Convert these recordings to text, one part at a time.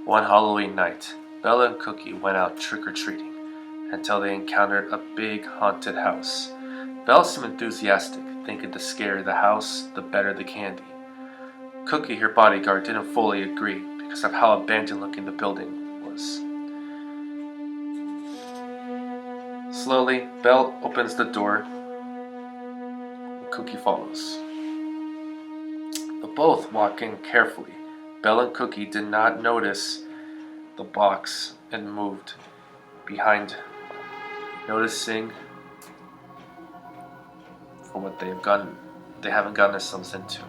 One Halloween night, Bella and Cookie went out trick-or-treating until they encountered a big haunted house. Bella seemed enthusiastic, thinking the scarier the house, the better the candy. Cookie, her bodyguard, didn't fully agree because of how abandoned-looking the building was. Slowly, Belle opens the door, and Cookie follows. But both walk in carefully. Belle and Cookie did not notice the box and moved behind, noticing for what they haven't gotten themselves into.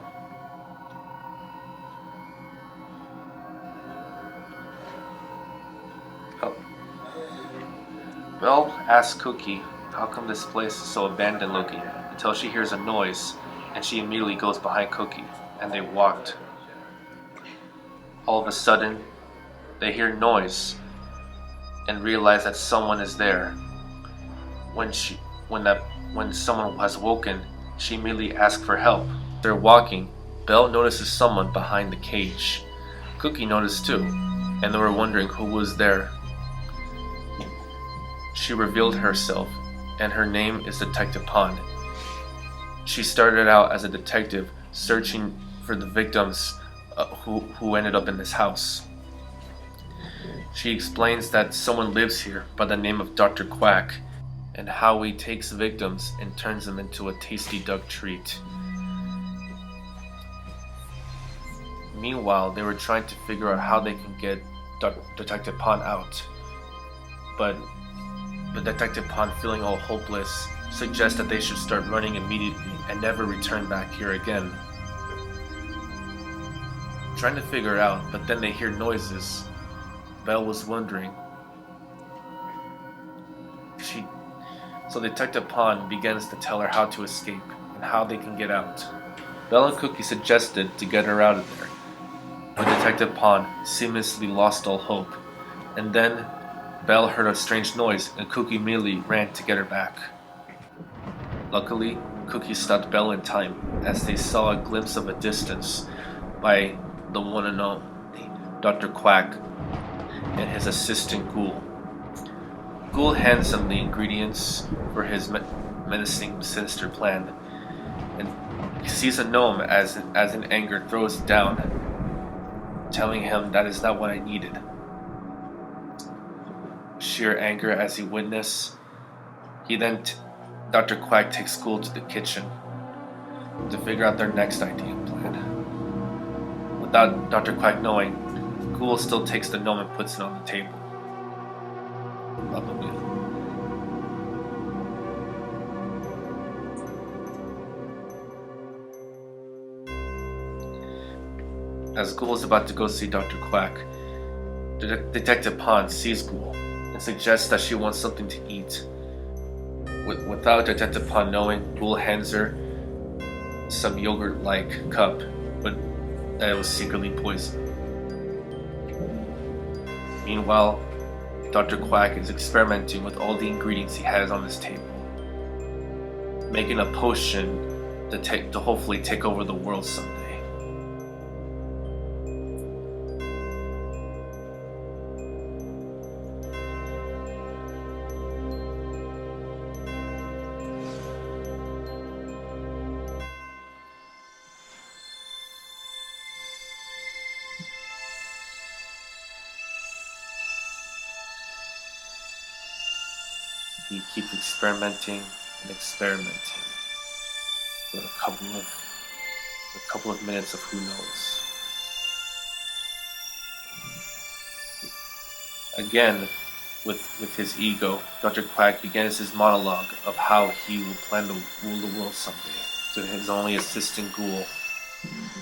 Belle asks Cookie how come this place is so abandoned looking until she hears a noise and she immediately goes behind Cookie and they walked. All of a sudden, they hear noise and realize that someone is there. When someone has woken, she immediately asks for help. They're walking. Belle notices someone behind the cage. Cookie noticed too, and they were wondering who was there. She revealed herself, and her name is Detective Pond. She started out as a detective searching for the victims who ended up in this house. She explains that someone lives here by the name of Dr. Quack and how he takes victims and turns them into a tasty duck treat. Meanwhile, they were trying to figure out how they can get Detective Pond out. But Detective Pond, feeling all hopeless, suggests that they should start running immediately and never return back here again. Trying to figure out, but then they hear noises. Belle was wondering. So Detective Pond begins to tell her how to escape and how they can get out. Belle and Cookie suggested to get her out of there, but Detective Pond seamlessly lost all hope. And then Belle heard a strange noise and Cookie immediately ran to get her back. Luckily, Cookie stopped Belle in time as they saw a glimpse of a distance by the one and only Dr. Quack and his assistant Ghoul. Ghoul hands him the ingredients for his menacing, sinister plan, and he sees a gnome as in anger throws it down, telling him that is not what I needed. Sheer anger as he witnessed, Dr. Quack takes Ghoul to the kitchen to figure out their next idea and plan. Without Dr. Quack knowing, Ghoul still takes the gnome and puts it on the table. Lovely. As Ghoul is about to go see Dr. Quack, Detective Pond sees Ghoul and suggests that she wants something to eat. Without Detective Pond knowing, Ghoul hands her some yogurt-like cup, but that it was secretly poison. Meanwhile, Dr. Quack is experimenting with all the ingredients he has on his table, making a potion to hopefully take over the world someday. He keeps experimenting for a couple of minutes of who knows. Again, with his ego, Dr. Quack begins his monologue of how he will plan to rule the world someday to his only assistant Ghoul.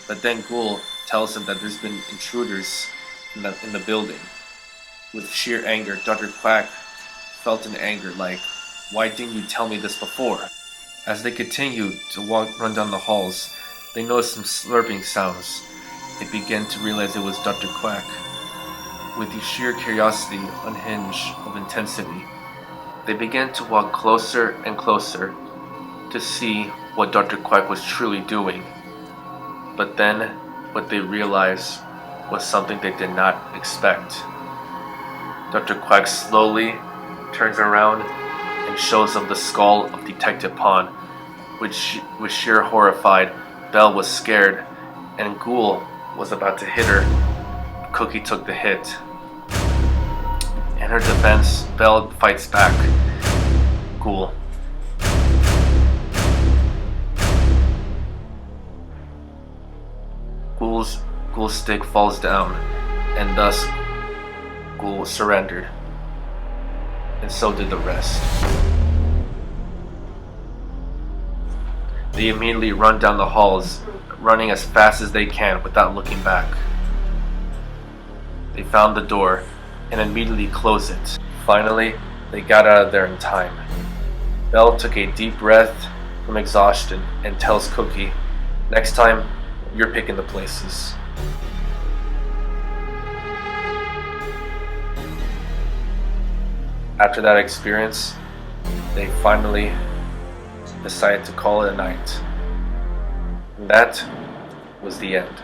But then Ghoul tells him that there's been intruders in the building. With sheer anger, Dr. Quack felt an anger like, why didn't you tell me this before? As they continue to run down the halls, they notice some slurping sounds. They begin to realize it was Dr. Quack. With the sheer curiosity unhinged of intensity, they began to walk closer and closer to see what Dr. Quack was truly doing. But then, what they realized was something they did not expect. Dr. Quack slowly turns around and shows them the skull of Detective Pond, which was sheer horrified. Belle was scared, and Ghoul was about to hit her. Cookie took the hit. In her defense, Belle fights back. Ghoul's stick falls down, and thus Ghoul surrendered. And so did the rest. They immediately run down the halls, running as fast as they can without looking back. They found the door and immediately closed it. Finally, they got out of there in time. Belle took a deep breath from exhaustion and tells Cookie, "Next time, you're picking the places." After that experience, they finally decided to call it a night. And that was the end.